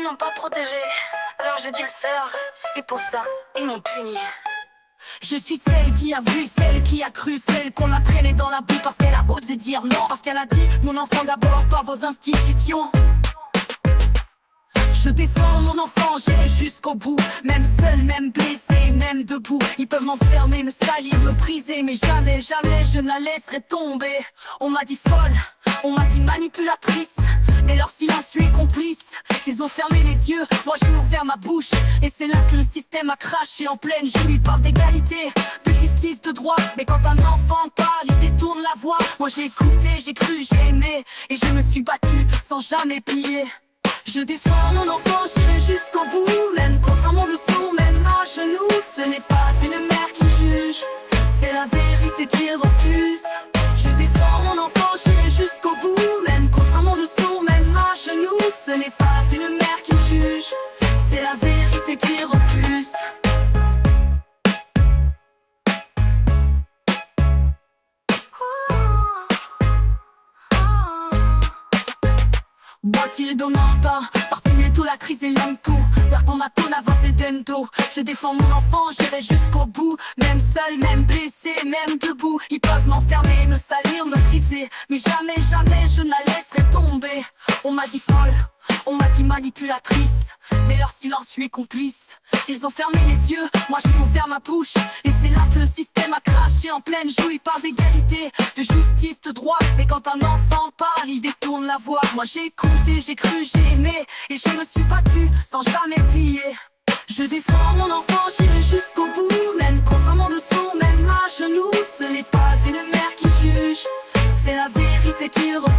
ils n'ont pas protégé, alors j'ai dû le faire. Et pour ça, ils m'ont puni. Je suis celle qui a vu, celle qui a cru, celle qu'on a traînée dans la boue parce qu'elle a osé dire non, parce qu'elle a dit mon enfant d'abord, pas vos institutions. Je défends mon enfant, j'irai jusqu'au bout. Même seul, même blessé, même debout. Ils peuvent m'enfermer, me salir, me briser, mais jamais, jamais je ne la laisserai tomber. On m'a dit folle, on m'a dit manipulatrice, mais leur silence lui est complice. Ils ont fermé les yeux, moi j'ai ouvert ma bouche. Et c'est là que le système a craché en pleine joue. Il parle d'égalité, de justice, de droit, mais quand un enfant parle, il détourne la voix. Moi j'ai écouté, j'ai cru, j'ai aimé, et je me suis battu sans jamais plier. Je défends mon enfant, j'irai jusqu'au bout. Même contre un monde sourd, même à genoux. Ce n'est pas une mère qui juge, c'est la vérité qui refuse. Je défends mon enfant, j'irai jusqu'au bout. Même contre un monde sourd, même à genoux. Ce n'est pas une mère qui juge, c'est la vérité qui refuse. Boit-il pas, partir toute la crise et l'encoup. Vers ton maton avance et dento. Je défends mon enfant, j'irai jusqu'au bout. Même seul, même blessé, même debout. Ils peuvent m'enfermer, me salir, me briser, mais jamais, jamais je ne la laisserai tomber. On m'a dit folle, on m'a dit manipulatrice, mais leur silence lui est complice. Ils ont fermé les yeux, moi j'ai ouvert ma bouche. Et c'est là que le système a craché en pleine joue. Il parle d'égalité, de justice, de droit, mais quand un enfant parle, il détourne la voix. Moi j'ai écouté, j'ai cru, j'ai aimé, et je me suis battu sans jamais plier. Je défends mon enfant, j'irai jusqu'au bout. Même contre un monde sourd, même à genoux. Ce n'est pas une mère qui juge, c'est la vérité qui refuse.